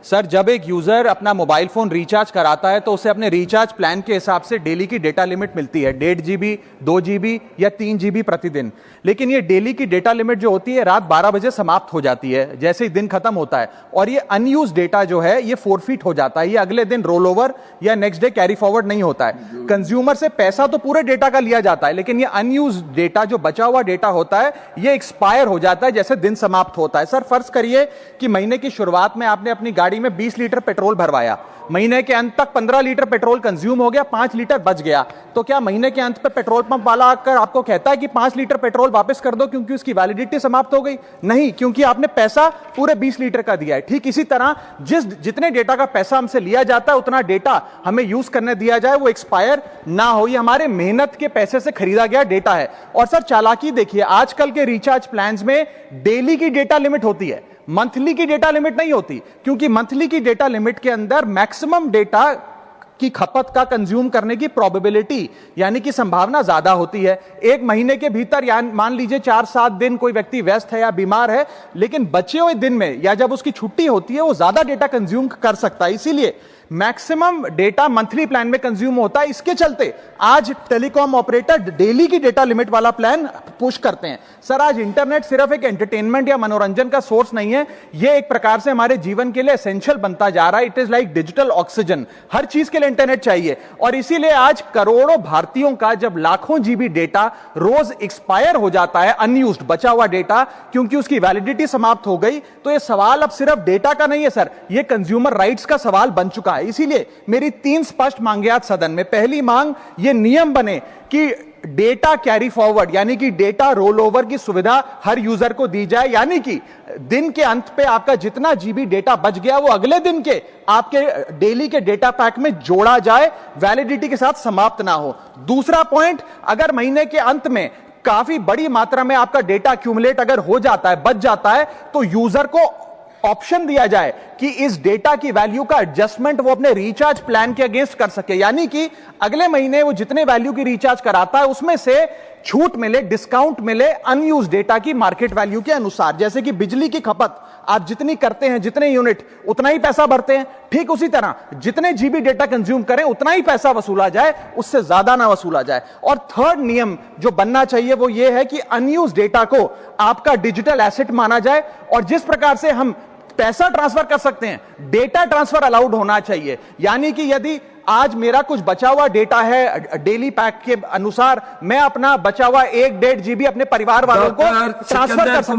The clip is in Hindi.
सर, जब एक यूजर अपना मोबाइल फोन रिचार्ज कराता है तो उसे अपने रिचार्ज प्लान के हिसाब से डेली की डेटा लिमिट मिलती है 1.5 GB, 2 GB या 3 GB प्रतिदिन। लेकिन ये डेली की डेटा लिमिट जो होती है रात 12 बजे समाप्त हो जाती है जैसे ही दिन खत्म होता है, और ये अनयूज डेटा जो है ये फोरफिट हो जाता है, ये अगले दिन रोल ओवर या नेक्स्ट डे कैरी फॉरवर्ड नहीं होता है। कंज्यूमर से पैसा तो पूरे डेटा का लिया जाता है, लेकिन ये अनयूज डेटा जो बचा हुआ डेटा होता है ये एक्सपायर हो जाता है जैसे दिन समाप्त होता है। सर, फर्ज करिए कि महीने की शुरुआत में आपने अपनी गाड़ी में 20 लीटर पेट्रोल भरवाया, महीने के अंत तक 15 लीटर पेट्रोल कंज्यूम हो गया, 5 लीटर बच गया, तो क्या महीने के अंत पे पेट्रोल पंप वाला आकर आपको कहता है कि 5 लीटर पेट्रोल वापस कर दो क्योंकि उसकी वैलिडिटी समाप्त हो गई? नहीं, क्योंकि आपने पैसा पूरे 20 लीटर का दिया है। ठीक इसी तरह जितने डेटा का पैसा हमसे लिया जाता है उतना डेटा हमें यूज करने दिया जाए, वो एक्सपायर ना हो। ये हमारे मेहनत के पैसे से खरीदा गया डेटा है। और सर, चालाकी देखिए, आजकल के रिचार्ज प्लान्स में डेली की डेटा लिमिट होती है, मंथली की डेटा लिमिट नहीं होती, क्योंकि मंथली की डेटा लिमिट के अंदर मैक्सिमम डेटा की खपत का कंज्यूम करने की प्रोबेबिलिटी यानी कि संभावना ज्यादा होती है। एक महीने के भीतर या मान लीजिए 4-7 दिन कोई व्यक्ति व्यस्त है या बीमार है, लेकिन बचे हुए दिन में या जब उसकी छुट्टी होती है वो ज्यादा डेटा कंज्यूम कर सकता है, इसीलिए मैक्सिमम डेटा मंथली प्लान में कंज्यूम होता है। इसके चलते आज टेलीकॉम ऑपरेटर डेली की डेटा लिमिट वाला प्लान पुश करते हैं। सर, आज इंटरनेट सिर्फ एक एंटरटेनमेंट या मनोरंजन का सोर्स नहीं है, यह एक प्रकार से हमारे जीवन के लिए एसेंशियल बनता जा रहा है। It is like digital oxygen, हर चीज के लिए इंटरनेट चाहिए। और इसीलिए आज करोड़ों भारतीयों का जब लाखों जीबी डेटा रोज एक्सपायर हो जाता है, अनयूज्ड बचा हुआ डेटा, क्योंकि उसकी वैलिडिटी समाप्त हो गई, तो यह सवाल अब सिर्फ डेटा का नहीं है सर, यह कंज्यूमर राइट्स का सवाल बन चुका है। इसीलिए मेरी 3 स्पष्ट मांगे आज सदन में। पहली मांग, यह नियम बने कि डेटा कैरी फॉरवर्ड यानी कि डेटा रोल ओवर की सुविधा हर यूजर को दी जाए, यानी कि दिन के अंत पे आपका जितना जीबी डेटा बच गया वो अगले दिन के आपके डेली के डेटा पैक में जोड़ा जाए, वैलिडिटी के साथ समाप्त ना हो। दूसरा पॉइंट, अगर महीने के अंत में काफी बड़ी मात्रा में आपका डेटा एक्यूमुलेट अगर हो जाता है, बच जाता है, तो यूजर को ऑप्शन दिया जाए कि इस डेटा की वैल्यू का एडजस्टमेंट वो अपने रिचार्ज प्लान के अगेंस्ट कर सके, यानी कि अगले महीने वो जितने वैल्यू की रिचार्ज कराता है उसमें से छूट मिले, डिस्काउंट मिले अनयूज डेटा की मार्केट वैल्यू के अनुसार। जैसे कि बिजली की खपत आप जितनी करते हैं, जितने यूनिट उतना ही पैसा भरते हैं, ठीक उसी तरह जितने जीबी डेटा कंज्यूम करें उतना ही पैसा वसूला जाए, उससे ज्यादा ना वसूला जाए। और थर्ड नियम जो बनना चाहिए वो ये है कि अनयूज डेटा को आपका डिजिटल एसेट माना जाए, और जिस प्रकार से हम पैसा ट्रांसफर कर सकते हैं, डेटा ट्रांसफर अलाउड होना चाहिए। यानी कि यदि आज मेरा कुछ बचा हुआ डेटा है डेली पैक के अनुसार, मैं अपना बचा हुआ 1-1.5 GB अपने परिवार वालों को ट्रांसफर कर सकूं।